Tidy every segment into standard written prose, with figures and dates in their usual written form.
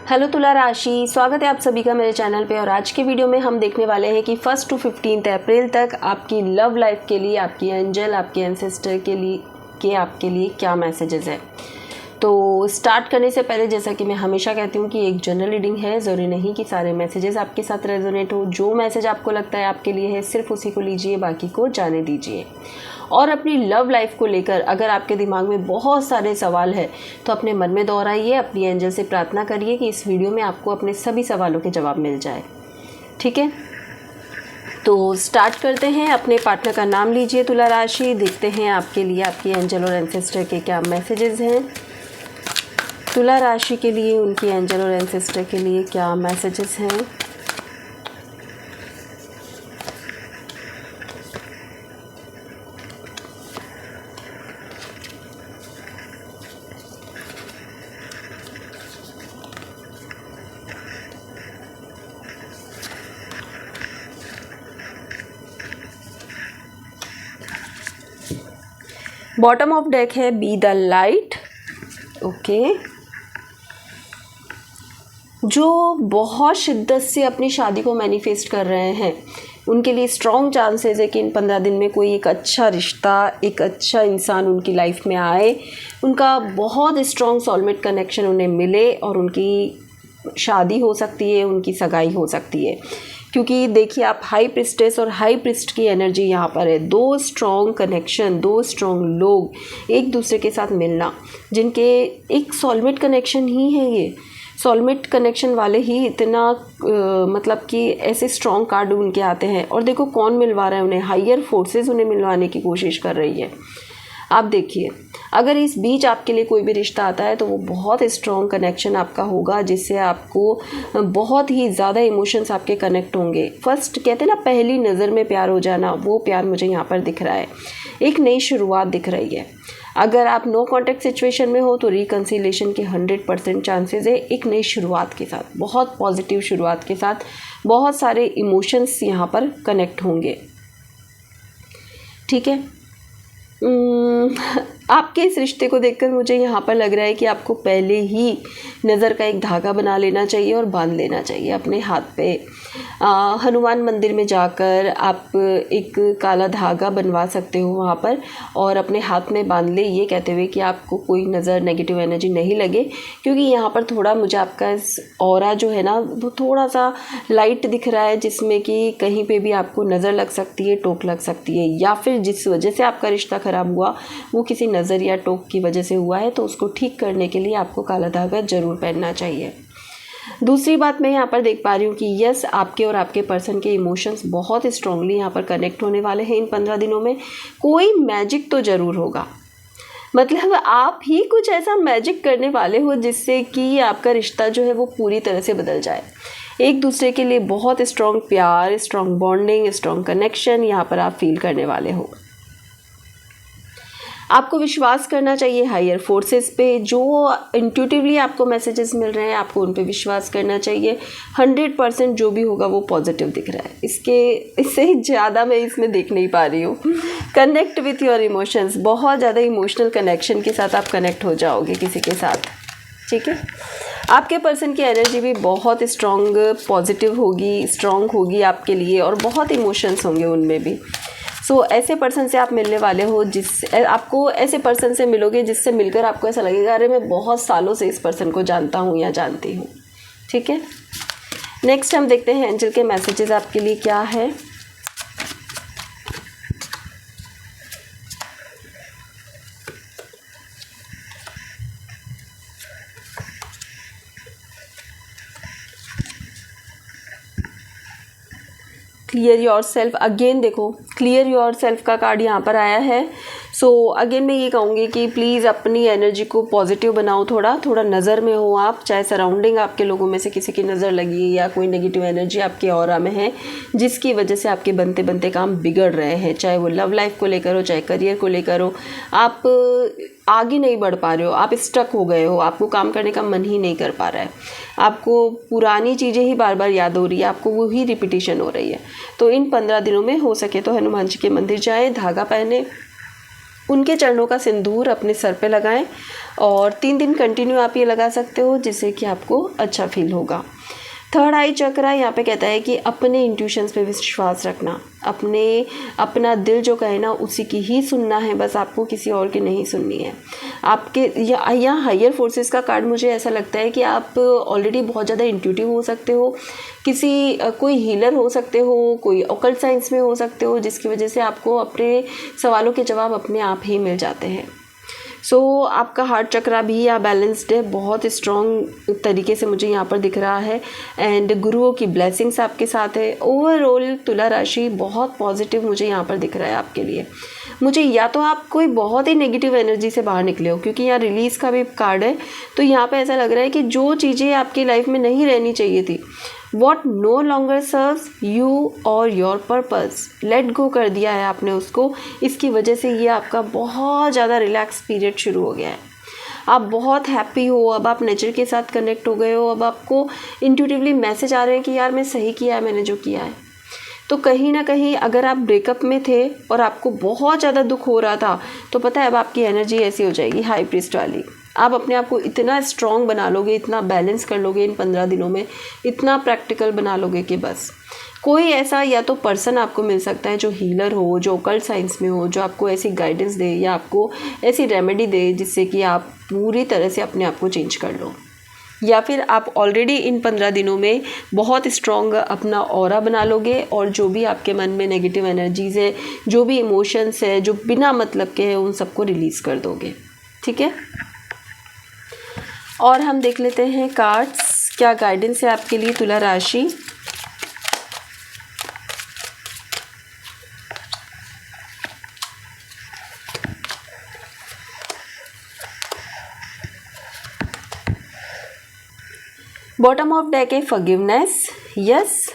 Hello तुला राशि, स्वागत है आप सभी का मेरे चैनल पे। और आज के वीडियो में हम देखने वाले हैं कि 1 to 15 अप्रैल तक आपकी लव लाइफ के लिए, आपकी एंजल, आपके एंसेस्टर के आपके लिए क्या मैसेजेस है। तो स्टार्ट करने से पहले जैसा कि मैं हमेशा कहती हूँ कि एक जनरल रीडिंग है, ज़रूरी नहीं कि सारे मैसेजेस आपके साथ रेजोनेट हो। जो मैसेज आपको लगता है आपके लिए है, सिर्फ उसी को लीजिए, बाकी को जाने दीजिए। और अपनी लव लाइफ को लेकर अगर आपके दिमाग में बहुत सारे सवाल हैं तो अपने मन में दोहराइए, अपनी एंजल से प्रार्थना करिए कि इस वीडियो में आपको अपने सभी सवालों के जवाब मिल जाए। ठीक है, तो स्टार्ट करते हैं। अपने पार्टनर का नाम लीजिए तुला राशि, देखते हैं आपके लिए आपकी एंजल और एंसेस्टर के क्या मैसेजेस हैं। तुला राशि के लिए उनकी एंजल और एंसेस्टर के लिए क्या मैसेजेस हैं। बॉटम ऑफ डेक है बी द लाइट। ओके, जो बहुत शिद्दत से अपनी शादी को मैनिफेस्ट कर रहे हैं उनके लिए स्ट्रॉन्ग चांसेस है कि इन 15 दिन में कोई एक अच्छा रिश्ता, एक अच्छा इंसान उनकी लाइफ में आए, उनका बहुत स्ट्रॉन्ग सोलमेट कनेक्शन उन्हें मिले और उनकी शादी हो सकती है, उनकी सगाई हो सकती है। क्योंकि देखिए, आप हाई प्रिस्टेस और हाई प्रिस्ट की एनर्जी यहाँ पर है। दो स्ट्रॉन्ग कनेक्शन, दो स्ट्रॉन्ग लोग एक दूसरे के साथ मिलना, जिनके एक सोलमेट कनेक्शन ही है। ये सोलमेट कनेक्शन वाले ही इतना मतलब कि ऐसे स्ट्रॉन्ग कार्ड उनके आते हैं। और देखो कौन मिलवा रहा है उन्हें, हायर फोर्सेस उन्हें मिलवाने की कोशिश कर रही है। आप देखिए, अगर इस बीच आपके लिए कोई भी रिश्ता आता है तो वो बहुत स्ट्रॉन्ग कनेक्शन आपका होगा, जिससे आपको बहुत ही ज़्यादा इमोशंस आपके कनेक्ट होंगे। फर्स्ट कहते हैं ना, पहली नज़र में प्यार हो जाना, वो प्यार मुझे यहाँ पर दिख रहा है। एक नई शुरुआत दिख रही है। अगर आप नो कॉन्टैक्ट सिचुएशन में हो तो रिकन्सिलेशन के 100% चांसेस है, एक नई शुरुआत के साथ, बहुत पॉजिटिव शुरुआत के साथ। बहुत सारे इमोशंस यहाँ पर कनेक्ट होंगे। ठीक है, आपके इस रिश्ते को देखकर मुझे यहाँ पर लग रहा है कि आपको पहले ही नज़र का एक धागा बना लेना चाहिए और बांध लेना चाहिए अपने हाथ पे। हनुमान मंदिर में जाकर आप एक काला धागा बनवा सकते हो वहाँ पर और अपने हाथ में बांध ले, ये कहते हुए कि आपको कोई नज़र नेगेटिव एनर्जी नहीं लगे। क्योंकि यहाँ पर थोड़ा मुझे आपका ऑरा जो है ना, वो थोड़ा सा लाइट दिख रहा है, जिसमें कि कहीं पे भी आपको नज़र लग सकती है, टोक लग सकती है, या फिर जिस वजह से आपका रिश्ता ख़राब हुआ वो किसी नज़र या टोक की वजह से हुआ है, तो उसको ठीक करने के लिए आपको काला धागा ज़रूर पहनना चाहिए। दूसरी बात मैं यहाँ पर देख पा रही हूँ कि यस, आपके और आपके पर्सन के इमोशंस बहुत स्ट्रांगली यहाँ पर कनेक्ट होने वाले हैं इन 15 दिनों में। कोई मैजिक तो ज़रूर होगा, मतलब आप ही कुछ ऐसा मैजिक करने वाले हो जिससे कि आपका रिश्ता जो है वो पूरी तरह से बदल जाए। एक दूसरे के लिए बहुत स्ट्रॉन्ग प्यार, स्ट्रॉन्ग बॉन्डिंग, स्ट्रॉन्ग कनेक्शन यहाँ पर आप फील करने वाले हो। आपको विश्वास करना चाहिए हायर फोर्सेस पे। जो इंट्यूटिवली आपको मैसेजेस मिल रहे हैं, आपको उन पे विश्वास करना चाहिए। 100% जो भी होगा वो पॉजिटिव दिख रहा है। इससे ज़्यादा मैं इसमें देख नहीं पा रही हूँ। कनेक्ट विथ योर इमोशंस, बहुत ज़्यादा इमोशनल कनेक्शन के साथ आप कनेक्ट हो जाओगे किसी के साथ। ठीक है, आपके पर्सन की एनर्जी भी बहुत स्ट्रॉन्ग पॉजिटिव होगी, स्ट्रॉन्ग होगी आपके लिए, और बहुत इमोशंस होंगे उनमें भी। ऐसे पर्सन से आप मिलने वाले हो, आपको ऐसे पर्सन से मिलोगे जिससे मिलकर आपको ऐसा लगेगा अरे मैं बहुत सालों से इस पर्सन को जानता हूँ या जानती हूँ। ठीक है, नेक्स्ट हम देखते हैं एंजल के मैसेजेस आपके लिए क्या है। क्लियर योर सेल्फ, अगेन देखो क्लियर योर सेल्फ का कार्ड यहाँ पर आया है। अगेन मैं ये कहूँगी कि प्लीज़ अपनी एनर्जी को पॉजिटिव बनाओ, थोड़ा नज़र में हो आप। चाहे सराउंडिंग आपके लोगों में से किसी की नज़र लगी या कोई नेगेटिव एनर्जी आपके ऑरा में है जिसकी वजह से आपके बनते बनते काम बिगड़ रहे हैं, चाहे वो लव लाइफ को लेकर हो, चाहे करियर को लेकर हो। आप आगे नहीं बढ़ पा रहे हो, आप स्टक हो गए हो, आपको काम करने का मन ही नहीं कर पा रहा है, आपको पुरानी चीज़ें ही बार बार याद हो रही है, आपको वो ही रिपीटिशन हो रही है। तो इन 15 दिनों में हो सके तो हनुमान जी के मंदिर जाए, धागा पहने उनके चरणों का सिंदूर अपने सर पे लगाएं और 3 दिन कंटिन्यू आप ये लगा सकते हो, जिससे कि आपको अच्छा फील होगा। थर्ड आई चक्रा यहाँ पे कहता है कि अपने इंट्यूशंस पे विश्वास रखना, अपना दिल जो कहे ना उसी की ही सुनना है, बस आपको किसी और की नहीं सुननी है। आपके यहाँ हायर फोर्सेस का कार्ड मुझे ऐसा लगता है कि आप ऑलरेडी बहुत ज़्यादा इंट्यूटिव हो सकते हो, कोई हीलर हो सकते हो, कोई ऑकल्ट साइंस में हो सकते हो, जिसकी वजह से आपको अपने सवालों के जवाब अपने आप ही मिल जाते हैं। आपका हार्ट चक्रा भी यहाँ बैलेंस्ड है, बहुत स्ट्रॉन्ग तरीके से मुझे यहाँ पर दिख रहा है। एंड गुरुओं की ब्लेसिंग्स आपके साथ है। ओवरऑल तुला राशि बहुत पॉजिटिव मुझे यहाँ पर दिख रहा है आपके लिए। मुझे या तो आप कोई बहुत ही नेगेटिव एनर्जी से बाहर निकले हो, क्योंकि यहाँ रिलीज़ का भी कार्ड है, तो यहाँ पे ऐसा लग रहा है कि जो चीज़ें आपकी लाइफ में नहीं रहनी चाहिए थी, what no longer serves you और योर पर्पस, लेट गो कर दिया है आपने उसको। इसकी वजह से ये आपका बहुत ज़्यादा रिलैक्स पीरियड शुरू हो गया है। आप बहुत हैप्पी हो, अब आप नेचर के साथ कनेक्ट हो गए हो, अब आपको इंट्यूटिवली मैसेज आ रहे हैं कि यार मैं सही किया है मैंने जो किया है। तो कहीं ना कहीं अगर आप ब्रेकअप में थे और आपको बहुत ज़्यादा दुख हो रहा था, तो पता है अब आपकी एनर्जी ऐसी हो जाएगी हाई प्रीस्ट वाली। आप अपने आप को इतना स्ट्रॉन्ग बना लोगे, इतना बैलेंस कर लोगे इन 15 दिनों में, इतना प्रैक्टिकल बना लोगे कि बस कोई ऐसा या तो पर्सन आपको मिल सकता है जो हीलर हो, जो ऑकल्ट साइंस में हो, जो आपको ऐसी गाइडेंस दे या आपको ऐसी रेमेडी दे जिससे कि आप पूरी तरह से अपने आप को चेंज कर लो। या फिर आप ऑलरेडी इन 15 दिनों में बहुत स्ट्रॉन्ग अपना ऑरा बना लोगे और जो भी आपके मन में नेगेटिव एनर्जीज़ है, जो भी इमोशंस है जो बिना मतलब के हैं, उन सबको रिलीज़ कर दोगे। ठीक है, और हम देख लेते हैं कार्ड्स क्या गाइडेंस है आपके लिए तुला राशि। बॉटम ऑफ डेक है फॉरगिवनेस। यस,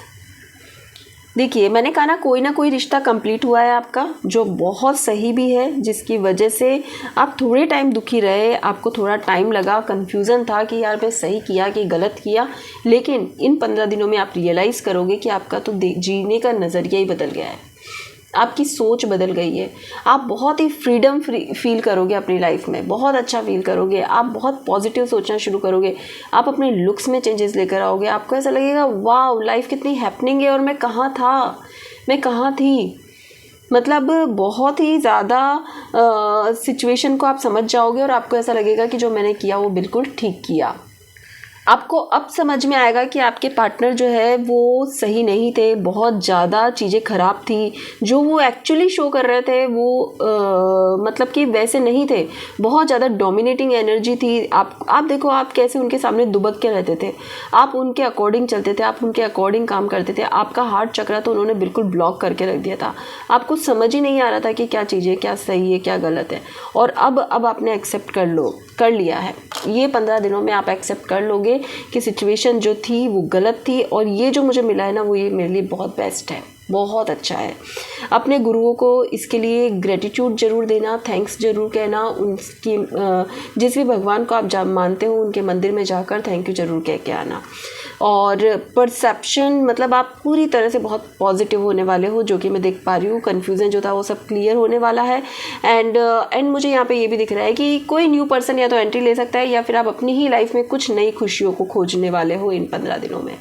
देखिए मैंने कहा ना कोई रिश्ता कंप्लीट हुआ है आपका, जो बहुत सही भी है, जिसकी वजह से आप थोड़े टाइम दुखी रहे, आपको थोड़ा टाइम लगा, कन्फ्यूज़न था कि यार मैं सही किया कि गलत किया, लेकिन इन 15 दिनों में आप रियलाइज़ करोगे कि आपका तो जीने का नज़रिया ही बदल गया है, आपकी सोच बदल गई है। आप बहुत ही फ्रीडम फील करोगे अपनी लाइफ में, बहुत अच्छा फील करोगे, आप बहुत पॉजिटिव सोचना शुरू करोगे, आप अपने लुक्स में चेंजेस लेकर आओगे। आपको ऐसा लगेगा वाह लाइफ कितनी हैपनिंग है और मैं कहाँ था, मैं कहाँ थी। मतलब बहुत ही ज़्यादा सिचुएशन को आप समझ जाओगे और आपको ऐसा लगेगा कि जो मैंने किया वो बिल्कुल ठीक किया। आपको अब समझ में आएगा कि आपके पार्टनर जो है वो सही नहीं थे, बहुत ज़्यादा चीज़ें ख़राब थी, जो वो एक्चुअली शो कर रहे थे वो मतलब कि वैसे नहीं थे, बहुत ज़्यादा डोमिनेटिंग एनर्जी थी। आप देखो आप कैसे उनके सामने दुबक के रहते थे, आप उनके अकॉर्डिंग चलते थे, आप उनके अकॉर्डिंग काम करते थे। आपका हार्ट चक्रा तो उन्होंने बिल्कुल ब्लॉक करके रख दिया था, आपको समझ ही नहीं आ रहा था कि क्या चीज़ है, क्या सही है क्या गलत है। और अब आपने एक्सेप्ट कर लिया है। ये 15 दिनों में आप एक्सेप्ट कर लोगे कि सिचुएशन जो थी वो गलत थी और ये जो मुझे मिला है ना वो ये मेरे लिए बहुत बेस्ट है, बहुत अच्छा है। अपने गुरुओं को इसके लिए ग्रेटिट्यूड ज़रूर देना, थैंक्स ज़रूर कहना, उनकी जिस भी भगवान को आप मानते हो उनके मंदिर में जाकर थैंक यू ज़रूर कह के आना। और परसेप्शन मतलब आप पूरी तरह से बहुत पॉजिटिव होने वाले हो, जो कि मैं देख पा रही हूँ। कन्फ्यूज़न जो था वो सब क्लियर होने वाला है। एंड मुझे यहाँ पे ये भी दिख रहा है कि कोई न्यू पर्सन या तो एंट्री ले सकता है या फिर आप अपनी ही लाइफ में कुछ नई खुशियों को खोजने वाले हो इन 15 दिनों में।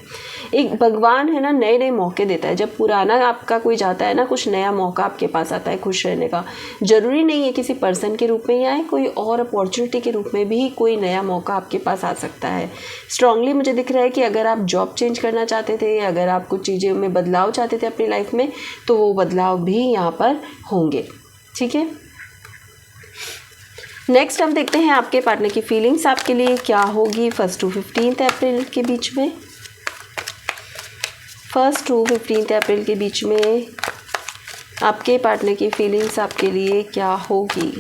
एक भगवान है ना नए नए मौके देता है, जब पुराना आपका कोई जाता है ना कुछ नया मौका आपके पास आता है खुश रहने का। ज़रूरी नहीं है किसी पर्सन के रूप में ही आए, कोई और अपॉर्चुनिटी के रूप में भी कोई नया मौका आपके पास आ सकता है। स्ट्रांगली मुझे दिख रहा है कि अगर आप जॉब चेंज करना चाहते थे, अगर आप कुछ चीज़ों में बदलाव चाहते थे अपनी लाइफ में, तो वो बदलाव भी यहाँ पर होंगे। ठीक है, नेक्स्ट हम देखते हैं आपके पार्टनर की फीलिंग्स आपके लिए क्या होगी 1 to 15 अप्रैल के बीच में। 1 to 15 अप्रैल के बीच में आपके पार्टनर की फीलिंग्स आपके लिए क्या होगी।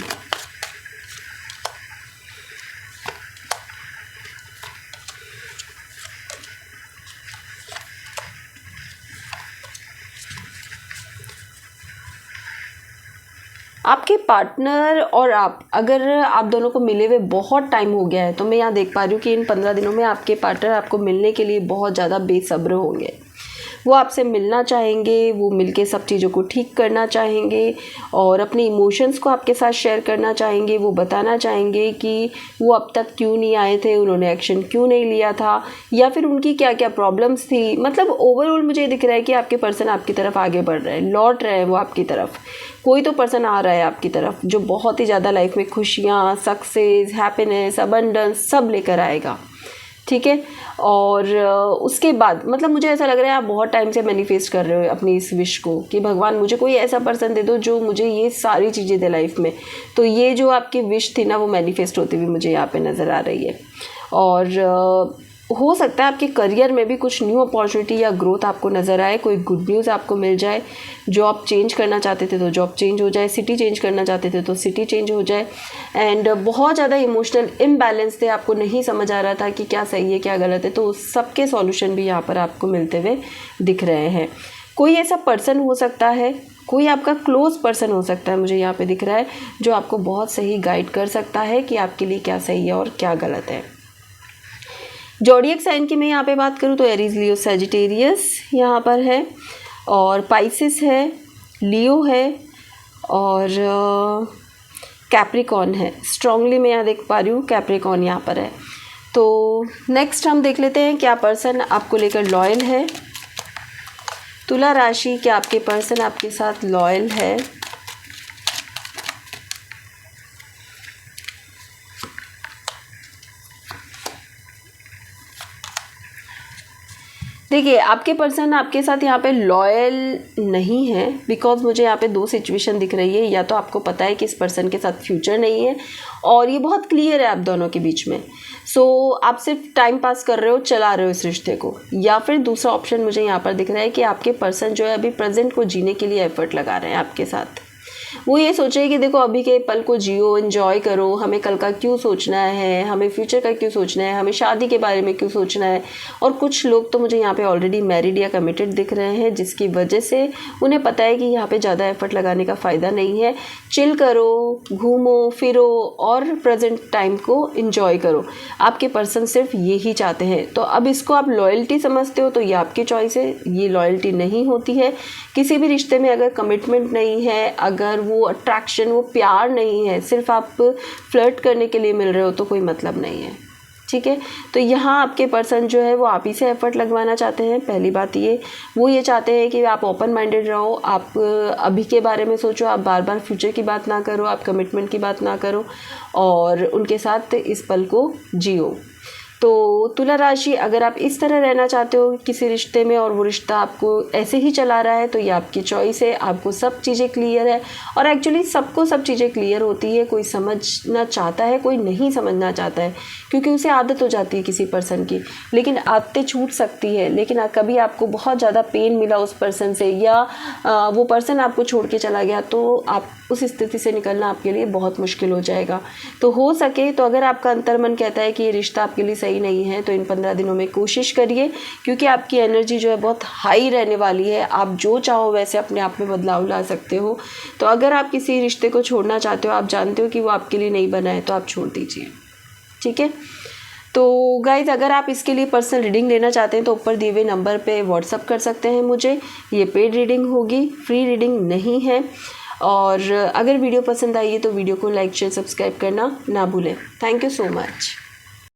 आपके पार्टनर और आप, अगर आप दोनों को मिले हुए बहुत टाइम हो गया है, तो मैं यहाँ देख पा रही हूँ कि इन 15 दिनों में आपके पार्टनर आपको मिलने के लिए बहुत ज़्यादा बेसब्र होंगे। वो आपसे मिलना चाहेंगे, वो मिलके सब चीज़ों को ठीक करना चाहेंगे और अपने इमोशंस को आपके साथ शेयर करना चाहेंगे। वो बताना चाहेंगे कि वो अब तक क्यों नहीं आए थे, उन्होंने एक्शन क्यों नहीं लिया था, या फिर उनकी क्या क्या प्रॉब्लम्स थी। मतलब ओवरऑल मुझे दिख रहा है कि आपके पर्सन आपकी तरफ आगे बढ़ रहे हैं, लौट रहे हैं वो आपकी तरफ। कोई तो पर्सन आ रहा है आपकी तरफ जो बहुत ही ज़्यादा लाइफ में खुशियाँ, सक्सेस, हैप्पीनेस, अबंडेंस सब लेकर आएगा, ठीक है। और उसके बाद मतलब मुझे ऐसा लग रहा है आप बहुत टाइम से मैनिफेस्ट कर रहे हो अपनी इस विश को कि भगवान मुझे कोई ऐसा पर्सन दे दो जो मुझे ये सारी चीज़ें दे लाइफ में। तो ये जो आपकी विश थी ना वो मैनिफेस्ट होती हुई मुझे यहाँ पे नज़र आ रही है। और हो सकता है आपके करियर में भी कुछ न्यू अपॉर्चुनिटी या ग्रोथ आपको नज़र आए, कोई गुड न्यूज़ आपको मिल जाए। जॉब चेंज करना चाहते थे तो जॉब चेंज हो जाए, सिटी चेंज करना चाहते थे तो सिटी चेंज हो जाए। एंड बहुत ज़्यादा इमोशनल इम्बैलेंस थे, आपको नहीं समझ आ रहा था कि क्या सही है क्या गलत है, तो सबके सॉल्यूशन भी यहाँ पर आपको मिलते हुए दिख रहे हैं। कोई ऐसा पर्सन हो सकता है, कोई आपका क्लोज पर्सन हो सकता है, मुझे यहाँ पे दिख रहा है, जो आपको बहुत सही गाइड कर सकता है कि आपके लिए क्या सही है और क्या गलत है। ज़ोडिएक साइन की मैं यहाँ पे बात करूँ तो एरीज, लियो, सैजिटेरियस यहाँ पर है, और पाइसिस है, लियो है, और कैप्रिकॉन है। स्ट्रांगली मैं यहाँ देख पा रही हूँ कैप्रिकॉन यहाँ पर है। तो नेक्स्ट हम देख लेते हैं क्या पर्सन आपको लेकर लॉयल है। तुला राशि, क्या आपके पर्सन आपके साथ लॉयल है? देखिए आपके पर्सन आपके साथ यहाँ पे लॉयल नहीं है, बिकॉज मुझे यहाँ पे दो सिचुएशन दिख रही है। या तो आपको पता है कि इस पर्सन के साथ फ्यूचर नहीं है और ये बहुत क्लियर है आप दोनों के बीच में, सो आप सिर्फ टाइम पास कर रहे हो, चला रहे हो इस रिश्ते को। या फिर दूसरा ऑप्शन मुझे यहाँ पर दिख रहा है कि आपके पर्सन जो है अभी प्रेजेंट को जीने के लिए एफर्ट लगा रहे हैं आपके साथ। वो ये सोचे कि देखो अभी के पल को जियो, एंजॉय करो, हमें कल का क्यों सोचना है, हमें फ्यूचर का क्यों सोचना है, हमें शादी के बारे में क्यों सोचना है। और कुछ लोग तो मुझे यहाँ पे ऑलरेडी मैरिड या कमिटेड दिख रहे हैं, जिसकी वजह से उन्हें पता है कि यहाँ पे ज़्यादा एफर्ट लगाने का फ़ायदा नहीं है। चिल करो, घूमो फिरो और प्रेजेंट टाइम को एंजॉय करो। आपके पर्सन सिर्फ यही चाहते हैं। तो अब इसको आप लॉयल्टी समझते हो तो ये आपकी चॉइस है, ये लॉयल्टी नहीं होती है। किसी भी रिश्ते में अगर कमिटमेंट नहीं है, अगर वो अट्रैक्शन, वो प्यार नहीं है, सिर्फ आप फ्लर्ट करने के लिए मिल रहे हो तो कोई मतलब नहीं है, ठीक है। तो यहाँ आपके पर्सन जो है वो आप ही से एफर्ट लगवाना चाहते हैं। पहली बात वो ये चाहते हैं कि आप ओपन माइंडेड रहो, आप अभी के बारे में सोचो, आप बार बार फ्यूचर की बात ना करो, आप कमिटमेंट की बात ना करो और उनके साथ इस पल को जियो। तो तुला राशि, अगर आप इस तरह रहना चाहते हो किसी रिश्ते में और वो रिश्ता आपको ऐसे ही चला रहा है तो ये आपकी चॉइस है। आपको सब चीज़ें क्लियर है और एक्चुअली सबको सब चीज़ें क्लियर होती है। कोई समझना चाहता है, कोई नहीं समझना चाहता है, क्योंकि उसे आदत हो जाती है किसी पर्सन की। लेकिन आदतें छूट सकती है, लेकिन कभी आपको बहुत ज़्यादा पेन मिला उस पर्सन से या वो पर्सन आपको छोड़ के चला गया तो आप उस स्थिति से निकलना आपके लिए बहुत मुश्किल हो जाएगा। तो हो सके तो अगर आपका अंतर्मन कहता है कि ये रिश्ता आपके लिए सही नहीं है तो इन 15 दिनों में कोशिश करिए, क्योंकि आपकी एनर्जी जो है बहुत हाई रहने वाली है। आप जो चाहो वैसे अपने आप में बदलाव ला सकते हो। तो अगर आप किसी रिश्ते को छोड़ना चाहते हो, आप जानते हो कि वो आपके लिए नहीं बना है, तो आप छोड़ दीजिए, ठीक है। तो गाइज़, अगर आप इसके लिए पर्सनल रीडिंग लेना चाहते हैं तो ऊपर दिए हुए नंबर पे व्हाट्सअप कर सकते हैं मुझे। ये पेड रीडिंग होगी, फ्री रीडिंग नहीं है। और अगर वीडियो पसंद आई है तो वीडियो को लाइक, शेयर, सब्सक्राइब करना ना भूलें। Thank you so much.